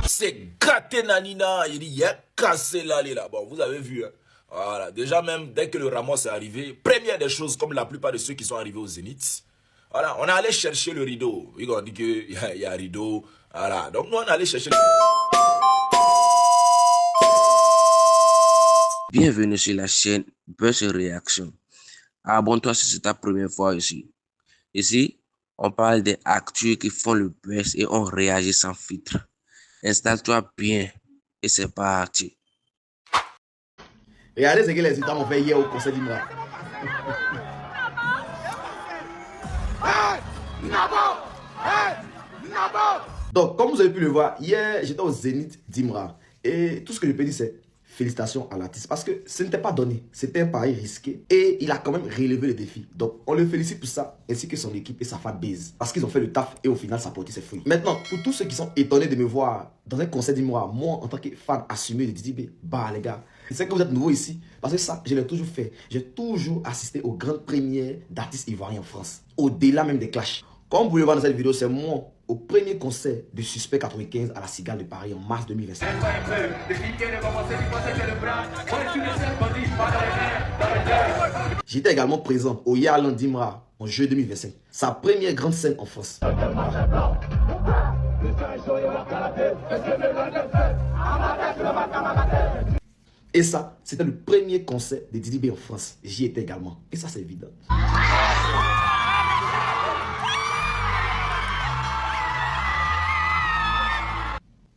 C'est gâté Nanina. Il dit, il a cassé l'allée là. Bon, vous avez vu. Hein. Voilà. Déjà, même dès que le Ramos est arrivé, première des choses, comme la plupart de ceux qui sont arrivés au Zénith, voilà, on est allé chercher le rideau. On dit qu'il y a un rideau. Voilà. Donc, nous, on est allé chercher le... Bienvenue sur la chaîne Buzz Réaction. Abonne-toi si c'est ta première fois ici. Ici, on parle des actus qui font le buzz et on réagit sans filtre. Installe-toi bien et c'est parti. Regardez ce que les États m'ont fait hier au conseil d'Imra. Donc, comme vous avez pu le voir, hier, j'étais au Zénith d'Imra. Et tout ce que je peux dire, c'est félicitations à l'artiste. Parce que ce n'était pas donné. C'était un pari risqué. Et il a quand même relevé le défi. Donc, on le félicite pour ça, ainsi que son équipe et sa fanbase. Parce qu'ils ont fait le taf et au final, ça a porté ses fruits. Maintenant, pour tous ceux qui sont étonnés de me voir dans un conseil d'Imra, moi, en tant que fan assumé de Didi B, bah les gars, je sais que vous êtes nouveaux ici, parce que ça, je l'ai toujours fait. J'ai toujours assisté aux grandes premières d'artistes ivoiriens en France, au-delà même des clashs. Comme vous pouvez voir dans cette vidéo, c'est moi au premier concert de Suspect 95 à la Cigale de Paris en mars 2025. J'étais également présent au Yalan d'Imra en juillet 2025, sa première grande scène en France. Et ça, c'était le premier concert de Didi B en France. J'y étais également. Et ça, c'est évident.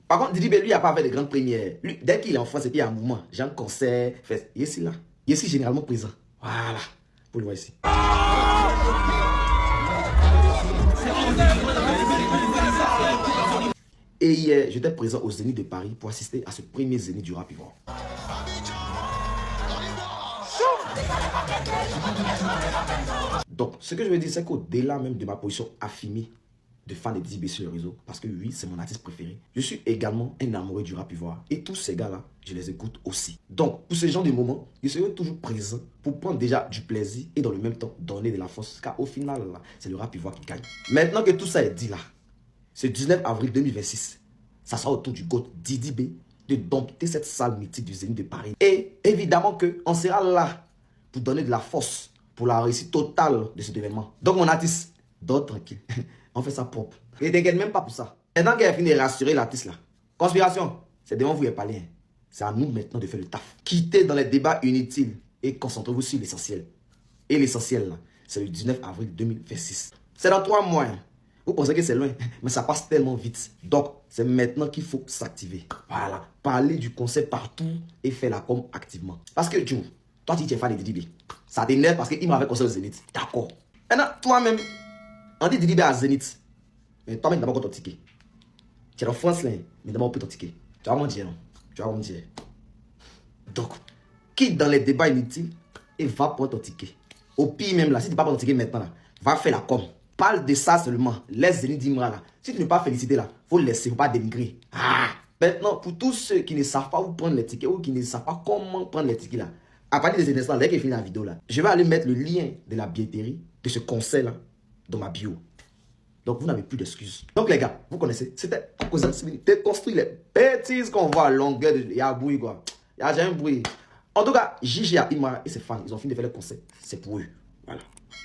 Par contre, Didi B, lui, n'a pas fait de grandes premières. Lui, dès qu'il est en France et qu'il y a un mouvement, j'ai un concert, fait, il est ici là. Il est ici généralement présent. Voilà. Vous le voyez ici. Et hier, j'étais présent au Zénith de Paris pour assister à ce premier Zénith du rap ivoire. Donc, ce que je veux dire, c'est qu'au-delà même de ma position affirmée de fan de Didi B sur le réseau, parce que oui, c'est mon artiste préféré, je suis également un amoureux du rap ivoire. Et tous ces gars-là, je les écoute aussi. Donc, pour ce genre de moments, je serai toujours présent pour prendre déjà du plaisir et dans le même temps donner de la force. Car au final, c'est le rap ivoire qui gagne. Maintenant que tout ça est dit là, ce 19 avril 2026, ça sera au tour du GOAT Didi B de dompter cette salle mythique du Zénith de Paris. Et évidemment qu'on sera là pour donner de la force pour la réussite totale de cet événement. Donc mon artiste, dors tranquille. On fait ça propre. Et t'inquiète même pas pour ça. Maintenant qu'il a fini de rassurer l'artiste là. Conspiration, c'est devant vous et pas lien. C'est à nous maintenant de faire le taf. Quittez dans les débats inutiles et concentrez-vous sur l'essentiel. Et l'essentiel là, c'est le 19 avril 2026. C'est dans 3 mois. Hein. Vous pensez que c'est loin, mais ça passe tellement vite. Donc, c'est maintenant qu'il faut s'activer. Voilà. Parler du concept partout et faire la com activement. Parce que, Joe, toi, tu es fan de Didi B. Ça t'énerve parce qu'il m'avait conseillé au Zénith. D'accord. Maintenant, toi-même, on dit Didi B à Zénith. Mais toi-même, d'abord ton ticket. Tu es en France, là, mais d'abord ton ticket. Tu vas mentir, non? Tu vas mentir. Donc, quitte dans les débats inutiles et va prendre ton ticket. Au pire, même là, si tu n'as pas ton ticket maintenant, là, va faire la com. Parle de ça seulement. Laisse Zénith d'Imra là. Si tu ne veux pas féliciter là, faut le laisser, faut pas dénigrer. Ah! Maintenant, pour tous ceux qui ne savent pas où prendre les tickets ou qui ne savent pas comment prendre les tickets là, à partir de cet instant, dès qu'il finit la vidéo là, je vais aller mettre le lien de la billetterie de ce concert là dans ma bio. Donc vous n'avez plus d'excuses. Donc les gars, vous connaissez, c'était déconstruire les bêtises qu'on voit à longueur de... Il y a un bruit quoi. Il y a déjà un bruit. En tout cas, Gigi à Imra et ses fans, ils ont fini de faire le concert. C'est pour eux. Voilà.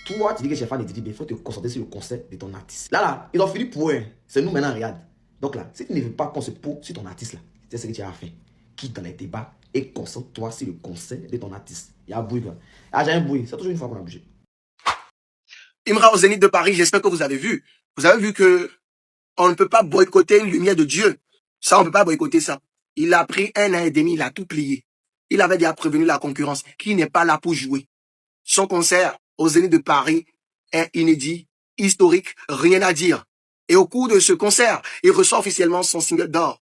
Toi, tu dis que tu es fan de Didi B, il faut te concentrer sur le concert de ton artiste. Là, ils ont fini pour eux. C'est nous maintenant, regarde. Donc là, si tu ne veux pas qu'on se pose sur ton artiste là, c'est ce que tu as à faire. Quitte dans les débats et concentre-toi sur le concert de ton artiste. Il y a un bruit quoi. Il y a déjà un bruit. C'est toujours une fois qu'on a bougé. Imra au Zénith de Paris, j'espère que vous avez vu. Vous avez vu que on ne peut pas boycotter une lumière de Dieu. Ça, on ne peut pas boycotter ça. Il a pris 1 an et demi, il a tout plié. Il avait déjà prévenu la concurrence qui n'est pas là pour jouer. Son concert au Zénith de Paris est inédit, historique, rien à dire. Et au cours de ce concert, il reçoit officiellement son single d'or.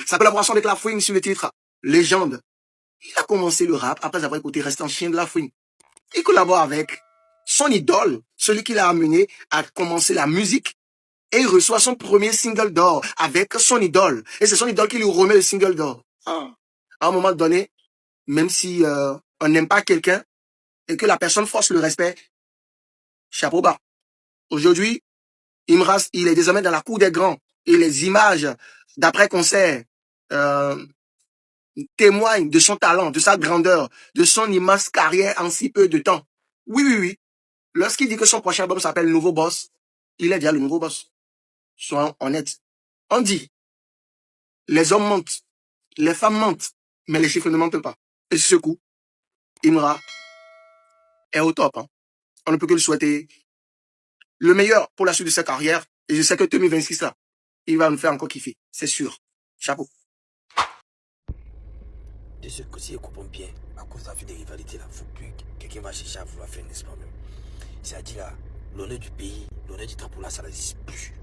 Sa collaboration avec La Fouine sur le titre Légende. Il a commencé le rap après avoir écouté Restant Chien de La Fouine. Il collabore avec son idole, celui qui l'a amené à commencer la musique. Et il reçoit son premier single d'or avec son idole. Et c'est son idole qui lui remet le single d'or. À un moment donné, même si on n'aime pas quelqu'un et que la personne force le respect, chapeau bas. Aujourd'hui, Imra, il est désormais dans la cour des grands. et les images d'après-concert témoignent de son talent, de sa grandeur, de son immense carrière en si peu de temps. Oui, oui, oui. Lorsqu'il dit que son prochain album s'appelle Nouveau Boss, il est déjà le nouveau boss. Soyons honnêtes. On dit, les hommes mentent, les femmes mentent, mais les chiffres ne mentent pas. Et sur ce coup, Imra est au top. Hein. On ne peut que lui souhaiter le meilleur pour la suite de sa carrière. Et je sais que 2026, là, il va nous faire encore kiffer. C'est sûr. Chapeau. De ce côté, ils comprennent bien, à cause de la vie des rivalités, là, il ne faut plus que quelqu'un va chercher à vouloir faire un espoir même. C'est-à-dire, là, l'honneur du pays, l'honneur du drapeau, là, ça n'existe plus.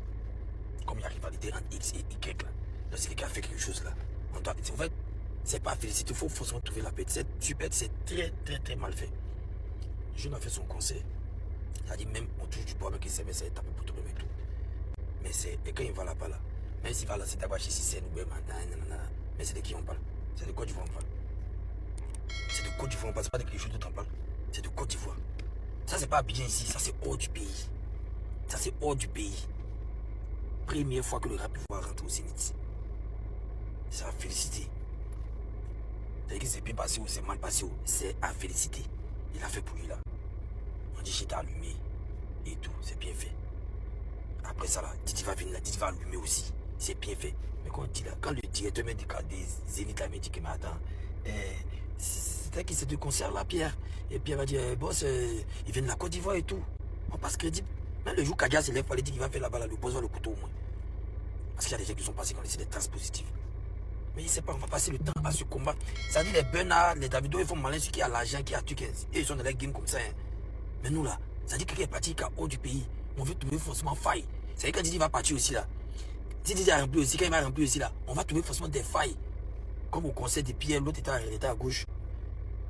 Comme il y a rivalité entre X et Y, là. Lorsque quelqu'un fait quelque chose, là, on doit... En fait, c'est pas féliciter, il faut forcément trouver la paix. Cette stupide, c'est très, très, très mal fait. Le jeune a fait son conseil. C'est-à-dire, même, on touche du bois avec les SMS, c'est tapé pour tout le monde et tout. Mais c'est... Et quand il va là-bas, là, même s'il va là, c'est d'abord chez Cissé, nous, mais c'est de qui on parle? C'est de Côte d'Ivoire on parle. C'est de Côte d'Ivoire on parle, c'est pas de quelque chose d'autre on parle. C'est de Côte d'Ivoire. Ça, c'est pas Abidjan ici, ça, c'est hors du pays. Ça, c'est hors du pays. Première fois que le rap va rentrer au Zénith. C'est à féliciter. C'est que c'est bien passé ou c'est mal passé, c'est à féliciter. Il a fait pour lui là. On dit j'étais allumé et tout, c'est bien fait. Après ça là, Didi va venir là, Didi va allumer aussi. C'est bien fait. Mais quand on dit là, quand le directeur des Zénith là me dit que mais attends, c'était qui c'est de concert là, Pierre. Et Pierre va dire, boss, il vient de la Côte d'Ivoire et tout. On passe crédible. Même le jour Kadia se lève, il fallait dire qu'il va faire là-bas là, le boss va le couteau au moins. Parce qu'il y a des gens qui sont passés quand c'est des transpositifs. Mais il ne sait pas, on va passer le temps à se combattre. Ça dit les Bernard, les Davido, ils font malin sur qui a l'argent, qui a tout. Et ils sont dans les games comme ça. Hein. Mais nous là, ça dit que quelqu'un est parti hors du pays. On veut trouver forcément faille. C'est quand Didi va partir aussi là. Si Didi a rempli aussi, quand il va remplir aussi là, on va trouver forcément des failles. Comme au conseil de Pierre, l'autre était à gauche.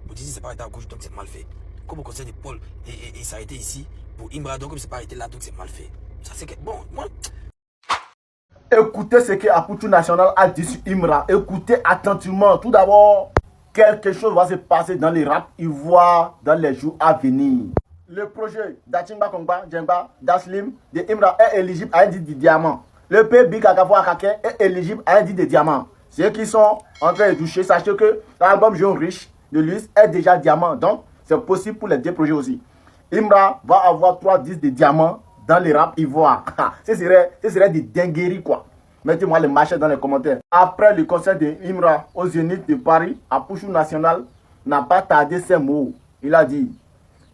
Pour Didi, c'est pas arrêté à gauche, donc c'est mal fait. Comme au conseil de Paul, et ça a été ici. Pour Imra, donc comme c'est pas arrêté là, donc c'est mal fait. Ça c'est que. Bon, moi. Écoutez ce que Apoutou National a dit sur Imra. Écoutez attentivement. Tout d'abord, quelque chose va se passer dans les rap ivoire dans les jours à venir. Le projet d'Achimba Kongba, Djemba, d'Aslim, de Imra est éligible à un dit de diamant. Le PB Kakafo Akake est éligible à un dit de diamant. Ceux qui sont en train de toucher, sachez que l'album Jeune Riche de Luis est déjà diamant. Donc, c'est possible pour les deux projets aussi. Imra va avoir 3 disques de diamant dans les rap ivoire. Ce serait des dingueries quoi. Mettez-moi les machettes dans les commentaires. Après le concert de Imra au Zénith de Paris, Apoutou National n'a pas tardé ses mots. Il a dit,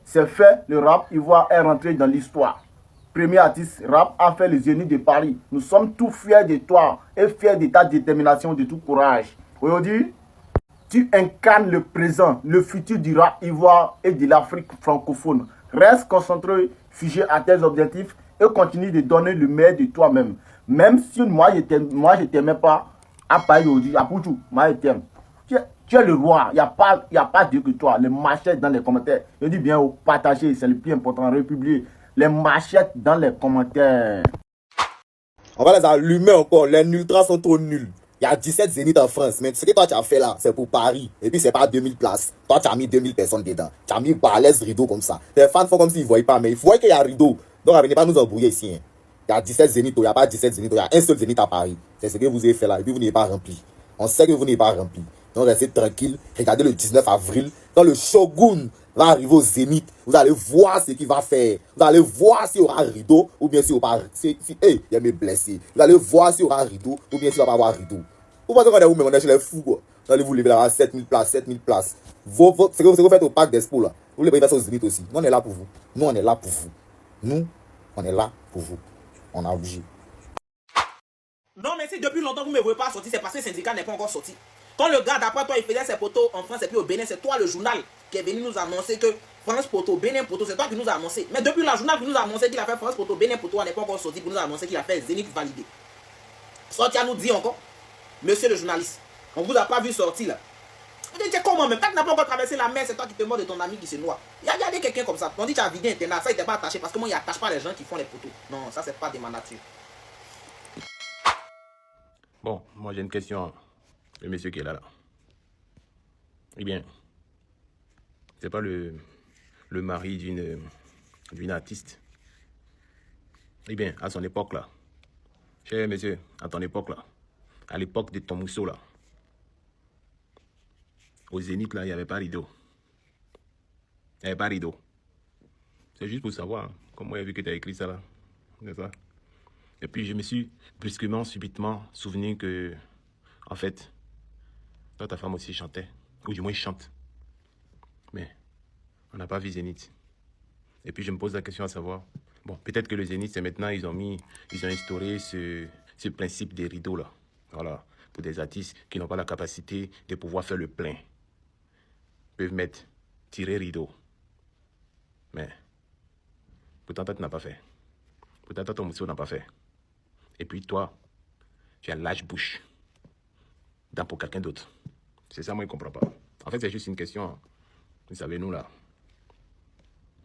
c'est fait, le rap ivoire est rentré dans l'histoire. Premier artiste rap a fait le Zénith de Paris. Nous sommes tous fiers de toi et fiers de ta détermination, de tout courage. Aujourd'hui, tu incarnes le présent, le futur du rap ivoire et de l'Afrique francophone. Reste concentré, figé à tes objectifs et continue de donner le meilleur de toi-même. Même si moi je t'aimais pas, à Paris aujourd'hui, à Poutou, moi je t'aime. Tu es le roi, il n'y a pas Dieu que toi. Les machettes dans les commentaires. Je dis bien, partager, c'est le plus important, republier. Les machettes dans les commentaires. On va les allumer encore, les ultras sont trop nuls. Il y a 17 zéniths en France, mais ce que toi tu as fait là, c'est pour Paris. Et puis c'est pas 2000 places. Toi tu as mis 2000 personnes dedans. Tu as mis balèze rideau comme ça. Les fans font comme s'ils ne voyaient pas, mais ils voient qu'il y a rideau. Donc venez pas nous embrouiller ici. Hein. Il y a 17 zéniths, il n'y a pas 17 zéniths, il y a un seul zénith à Paris. C'est ce que vous avez fait là, et puis vous n'êtes pas rempli. On sait que vous n'êtes pas rempli. Donc restez tranquille, regardez le 19 avril, quand le Shogun va arriver au Zénith, vous allez voir ce qu'il va faire. Vous allez voir s'il y aura rideau, ou bien s'il n'y aura pas. Il y a mes blessés. Vous allez voir s'il y aura rideau, ou bien s'il n'y va pas avoir rideau. Vous pensez qu'on est où, mais on est chez les fous, quoi. Vous allez vous lever là à 7000 places, 7000 places. Ce que vous faites au parc d'Expo là, vous voulez pas y faire au Zénith aussi. Nous, on est là pour vous. Nous, on est là pour vous. Nous, on est là pour vous. On a bougé. Non, mais si depuis longtemps vous ne me voyez pas sortir, c'est parce que le syndicat n'est pas encore sorti. Quand le gars d'après toi il faisait ses poteaux en France et puis au Bénin, c'est toi le journal qui est venu nous annoncer que France Poteau, Bénin Poteau, c'est toi qui nous a annoncé. Mais depuis le journal qui nous a annoncé qu'il a fait France Poteau, Bénin Poteau, on n'est pas encore sorti pour nous annoncer qu'il a fait Zénith validé. Sorti à nous dire encore, monsieur le journaliste, on vous a pas vu sortir là. Vous dites comment, même quand tu n'as pas encore traversé la mer, c'est toi qui te mords de ton ami qui se noie. Il y a quelqu'un comme ça. On dit que tu as vidé Internet, ça il t'est pas attaché parce que moi il n'attache pas les gens qui font les poteaux. Non, ça c'est pas de ma nature. Bon, moi j'ai une question. Le monsieur qui est là. Eh bien, c'est pas le mari d'une artiste. Eh bien, à son époque là, Cher monsieur, à ton époque là, à l'époque de ton mousseau là, au Zénith là, il n'y avait pas rideau. Il n'y avait pas rideau. C'est juste pour savoir, hein, comment j'ai vu que tu as écrit ça là. C'est ça. Et puis je me suis brusquement, subitement souvenu que, en fait, toi ta femme aussi chantait, ou du moins chante. Mais on n'a pas vu Zénith. Et puis je me pose la question à savoir, bon, peut-être que le Zénith, c'est maintenant, ils ont instauré ce principe des rideaux là. Voilà, pour des artistes qui n'ont pas la capacité de pouvoir faire le plein. Ils peuvent mettre, tirer rideau. Mais, pourtant toi tu n'as pas fait. Pourtant toi ton monsieur n'a pas fait. Et puis toi, tu as lâche-bouche dans pour quelqu'un d'autre. C'est ça, moi, je ne comprends pas. En fait, c'est juste une question. Vous savez, nous, là,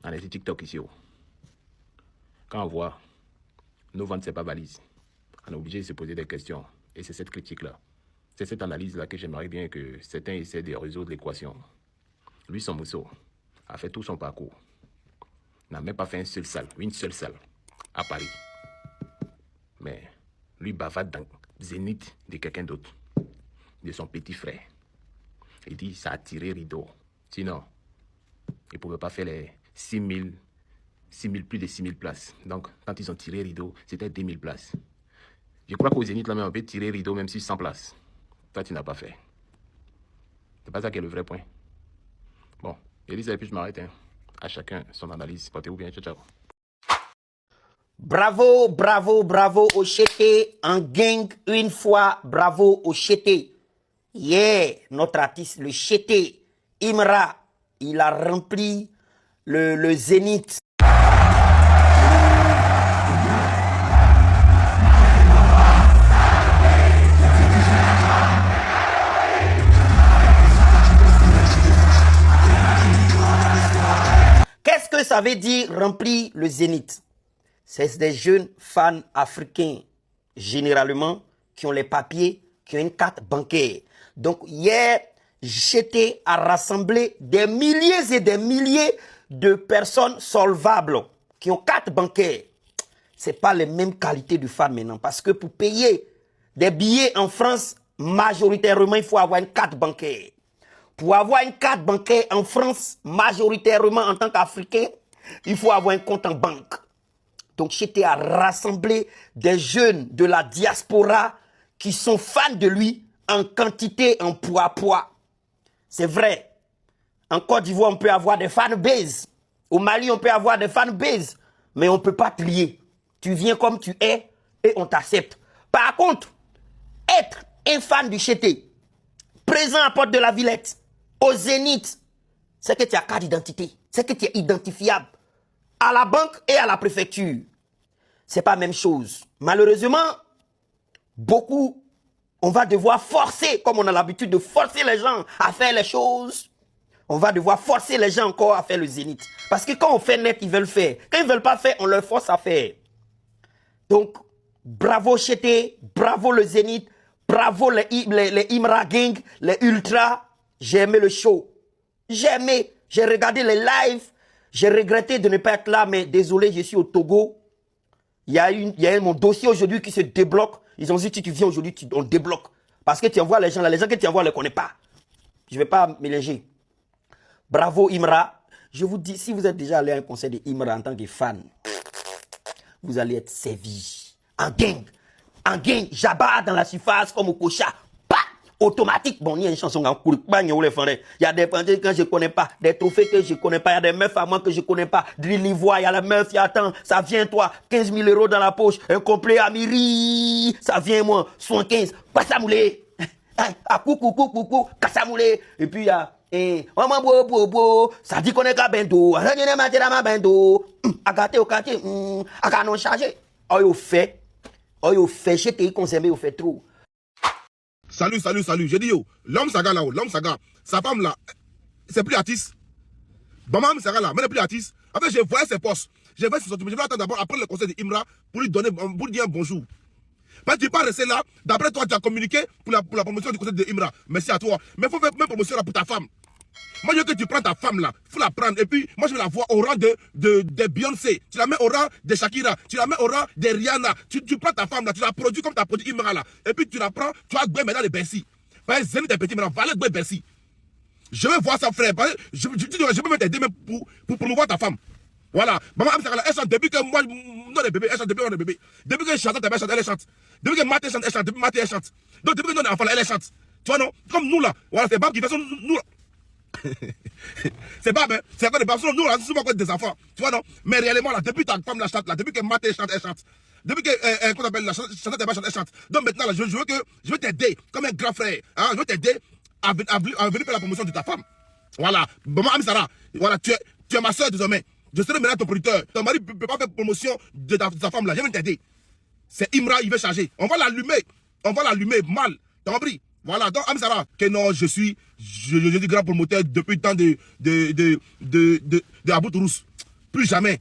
on est sur TikTok ici. Oh. Quand on voit nos ventes, c'est pas valise, on est obligé de se poser des questions. Et c'est cette critique-là. C'est cette analyse-là que j'aimerais bien que certains essaient de résoudre l'équation. Lui, son mousseau, a fait tout son parcours. N'a même pas fait une seule salle à Paris. Mais lui bavarde dans le zénith de quelqu'un d'autre, de son petit frère. Il dit ça a tiré rideau. Sinon, il ne pouvait pas faire les plus de 6 000 places. Donc, quand ils ont tiré rideau, c'était 2 000 places. Je crois qu'au Zénith, là, on peut tirer rideau même si 100 places. Toi, tu n'as pas fait. C'est pas ça qui est le vrai point. Bon, je dis ça et puis je m'arrête. Hein. À chacun son analyse. Portez-vous bien. Ciao, ciao. Bravo, bravo, bravo au Chété, en gang une fois, bravo au Chété. Yeah, notre artiste, le Chété, Imra, il a rempli le Zénith. Qu'est-ce que ça veut dire remplir le Zénith? C'est des jeunes fans africains, généralement, qui ont les papiers, qui ont une carte bancaire. Donc, hier, j'étais à rassembler des milliers et des milliers de personnes solvables qui ont carte bancaire. Ce n'est pas les mêmes qualités de fans maintenant. Parce que pour payer des billets en France, majoritairement, il faut avoir une carte bancaire. Pour avoir une carte bancaire en France, majoritairement en tant qu'Africain, il faut avoir un compte en banque. Donc, j'étais à rassembler des jeunes de la diaspora qui sont fans de lui en quantité, en poids. C'est vrai. En Côte d'Ivoire, on peut avoir des fanbases. Au Mali, on peut avoir des fanbases. Mais on ne peut pas te lier. Tu viens comme tu es et on t'accepte. Par contre, être un fan du Chété, présent à Porte de la Villette, au Zénith, c'est que tu as carte d'identité. C'est que tu es identifiable. À la banque et à la préfecture. C'est pas la même chose. Malheureusement, beaucoup, on va devoir forcer, comme on a l'habitude de forcer les gens à faire les choses, on va devoir forcer les gens encore à faire le Zénith. Parce que quand on fait net, ils veulent faire. Quand ils ne veulent pas faire, on leur force à faire. Donc, bravo Chété, bravo le Zénith, bravo les Imra Gang, les Ultras. J'ai aimé le show. J'ai aimé. J'ai regardé les lives. J'ai regretté de ne pas être là, mais désolé, je suis au Togo. Il y a mon dossier aujourd'hui qui se débloque. Ils ont dit, si tu viens aujourd'hui, on débloque. Parce que tu envoies les gens là, les gens que tu envoies, on ne les connaît pas. Je ne vais pas mélanger. Bravo Imra. Je vous dis, si vous êtes déjà allé à un concert de Imra en tant que fan, vous allez être servi. En gang, Jabba dans la surface comme au Kocha. Automatique. Bon, il y a une chanson en cours. Il y a des pensées que je ne connais pas, des trophées que je ne connais pas, il y a des meufs à moi que je ne connais pas. De l'ivoire, il y a la meuf, il y a tant, ça vient toi, 15 000 € dans la poche, un complet à Miri, ça vient moi, 75, Kassamoulé, à coucou, Kassamoulé, et puis il y a, maman bo, ça dit qu'on est qu'à bendo, à au quartier, à non chargé. Oh, fait, j'étais consommé, au fait trop. Salut. J'ai dit, yo, l'homme Saga là, sa femme là, c'est plus artiste. Maman Saga là, mais n'est plus artiste. En fait, j'ai voyé ses postes. Je vais attendre d'abord après le conseil d'Imra pour lui dire un bonjour. Parce que tu n'es pas resté là, d'après toi, tu as communiqué pour la promotion du conseil d'Imra. Merci à toi. Mais il faut faire même promotion là pour ta femme. Moi, je veux que tu prends ta femme là, il faut la prendre. Et puis, moi, je vais la voir au rang de Beyoncé. Tu la mets au rang de Shakira. Tu la mets au rang de Rihanna. Tu prends ta femme là, tu la produis comme tu as produit Imra là. Et puis, tu la prends, tu vas gouer maintenant les Bercy. Par exemple, Zénith est petit maintenant, va aller gouer Bercy. Je veux voir ça, frère. Je peux même t'aider pour promouvoir ta femme. Voilà. Maman Amsakala, elle chante depuis que moi, non, les bébés, elle chante depuis qu'on est bébé. Depuis que je chante, elle chante. Depuis que Maté chante, elle chante. Depuis Maté, elle chante. Donc, depuis que nous, on est enfants, elle chante. Tu vois, non? Comme nous là. Voilà, c'est Bab qui fait son. Nous là. C'est Bab, hein? C'est encore des Bab. Nous là, c'est souvent des enfants. Tu vois, non? Mais réellement, là, depuis ta femme la chante, là, depuis que Maté chante, elle chante. Depuis que, qu'on appelle la chanteuse de chante, elle chante. Donc maintenant, là, je veux t'aider comme un grand frère. Hein? Je veux t'aider à venir faire la promotion de ta femme. Voilà. Maman Amsara, voilà, tu es ma soeur désormais. Je serai maintenant ton producteur. Ton mari ne peut pas faire promotion de ta femme là. Je viens t'aider. C'est Imra, il veut changer. On va l'allumer. On va l'allumer mal. T'as compris? Voilà. Donc, Amsara, que non, je suis grand promoteur depuis le temps de Abou Tourousse. Plus jamais.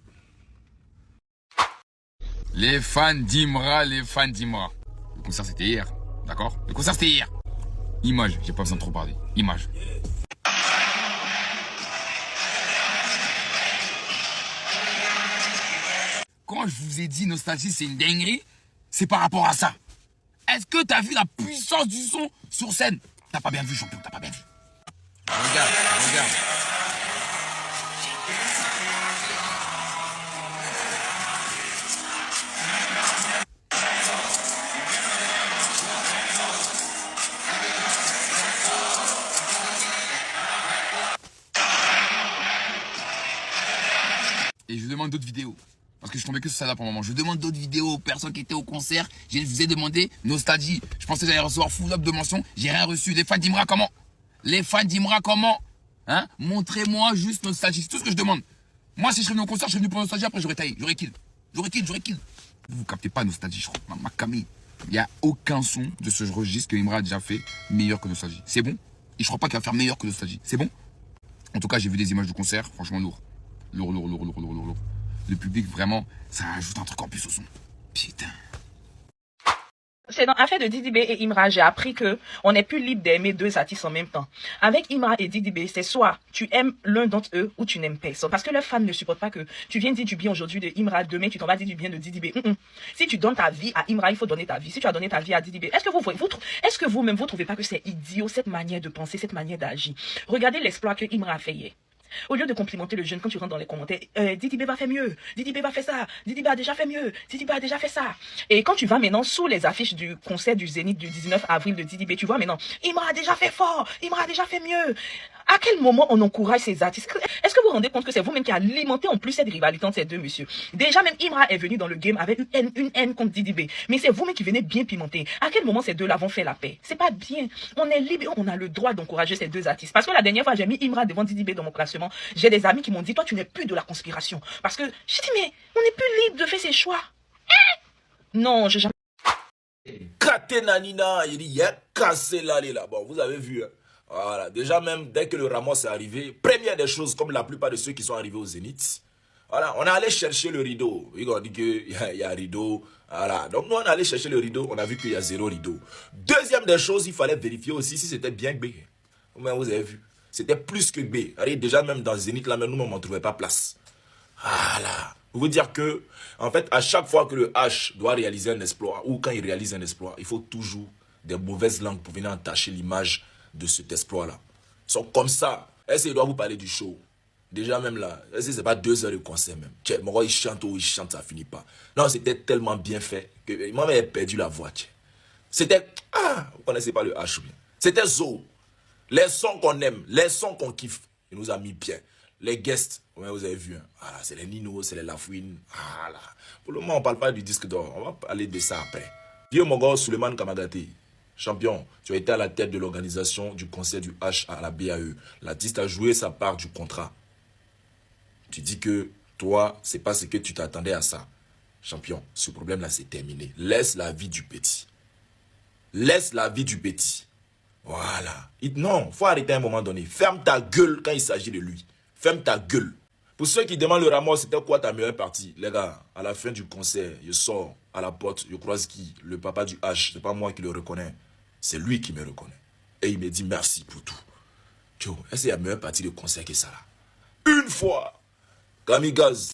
Les fans d'Imra, les fans d'Imra. Le concert c'était hier. D'accord? Le concert c'était hier. Image, j'ai pas besoin de trop parler. Image. Quand je vous ai dit Nostalgie c'est une dinguerie, c'est par rapport à ça. Est-ce que t'as vu la puissance du son sur scène? T'as pas bien vu, champion, t'as pas bien vu. Regarde, regarde. Et je demande d'autres vidéos. Parce que je tombais que sur ça là pour le moment. Je demande d'autres vidéos aux personnes qui étaient au concert. Je vous ai demandé Nostalgie. Je pensais que j'allais recevoir full up de mentions. J'ai rien reçu. Les fans d'Imra, comment? Les fans d'Imra, comment? Hein? Montrez-moi juste Nostalgie. C'est tout ce que je demande. Moi, si je serais venu au concert, je serais venu pour Nostalgie. Après, j'aurais taillé. J'aurais kill. Vous captez pas Nostalgie, je crois. Ma Camille. Il n'y a aucun son de ce registre que Imra a déjà fait meilleur que Nostalgie. C'est bon? Et je crois pas qu'il va faire meilleur que Nostalgie. C'est bon? En tout cas, j'ai vu des images du concert. Franchement, lourd. Lourd. Le public, vraiment, ça ajoute un truc en plus au son. Putain. C'est dans l'affaire de Didi B et Imra, j'ai appris que on n'est plus libre d'aimer deux artistes en même temps. Avec Imra et Didi B, c'est soit tu aimes l'un d'entre eux ou tu n'aimes personne. Parce que leurs fans ne supportent pas que tu viennes dire du bien aujourd'hui de Imra, demain tu t'en vas dire du bien de Didi B. Si tu donnes ta vie à Imra, il faut donner ta vie. Si tu as donné ta vie à Didi B, est-ce que vous-même vous trouvez pas que c'est idiot cette manière de penser, cette manière d'agir? Regardez l'exploit que Imra a fait hier. Au lieu de complimenter le jeune, quand tu rentres dans les commentaires, Didi B va faire mieux, Didi B va faire ça, Didi B a déjà fait mieux, Didi B a déjà fait ça. Et quand tu vas maintenant sous les affiches du concert du Zénith du 19 avril de Didi B, tu vois maintenant, Imra a déjà fait fort, Imra a déjà fait mieux. À quel moment on encourage ces artistes? Est-ce que vous vous rendez compte que c'est vous-même qui alimentez en plus cette rivalité entre ces deux messieurs? Déjà même Imra est venu dans le game avec une haine contre Didi B. Mais c'est vous-même qui venez bien pimenter. À quel moment ces deux-là vont faire la paix? C'est pas bien. On est libre, on a le droit d'encourager ces deux artistes. Parce que la dernière fois, j'ai mis Imra devant Didi B dans mon classement. J'ai des amis qui m'ont dit, toi tu n'es plus de la conspiration. Parce que j'ai dit, mais on n'est plus libre de faire ses choix. Non, j'ai jamais... Katenanina, il dit, il a cassé l'allée là. Bon, vous avez vu, hein. Voilà, déjà même dès que le Ramos est arrivé, première des choses, comme la plupart de ceux qui sont arrivés au Zénith, voilà, on est allé chercher le rideau. On dit qu'il y a un rideau. Voilà, donc nous on est allé chercher le rideau, on a vu qu'il y a zéro rideau. Deuxième des choses, il fallait vérifier aussi si c'était bien B. Vous avez vu, c'était plus que B. Allez, déjà même dans le Zénith, là, même nous, on ne trouvait pas place. Voilà. Pour vous dire que, en fait, à chaque fois que le H doit réaliser un exploit, ou quand il réalise un exploit, il faut toujours des mauvaises langues pour venir entacher l'image de cet exploit-là. Ils sont comme ça. Est-ce qu'il doit vous parler du show? Déjà même là, est-ce que c'est pas 2 heures de concert même? Tiens, mon gars, il chante, ça finit pas. Non, c'était tellement bien fait que moi, j'ai perdu la voix. C'était... Ah, vous connaissez pas le H ou bien? C'était Zo. Les sons qu'on aime, les sons qu'on kiffe, il nous a mis bien. Les guests, vous avez vu, hein? Voilà, c'est les Nino, c'est les Lafouine. Voilà. Pour le moment, on parle pas du disque d'or. On va parler de ça après. Vieux mon gars, Suleiman Kamagaté. Champion, tu as été à la tête de l'organisation du concert du H à la BAE. L'artiste a joué sa part du contrat. Tu dis que toi, c'est pas ce que tu t'attendais à ça. Champion, ce problème-là, c'est terminé. Laisse la vie du petit. Laisse la vie du petit. Voilà. Non, faut arrêter à un moment donné. Ferme ta gueule quand il s'agit de lui. Ferme ta gueule. Pour ceux qui demandent le Ramos, c'était quoi ta meilleure partie? Les gars, à la fin du concert, je sors à la porte, je croise qui? Le papa du H. C'est pas moi qui le reconnais. C'est lui qui me reconnaît. Et il me dit merci pour tout. Joe, est-ce qu'il y a meilleure partie de concert que ça là? Une fois, Kamikaze,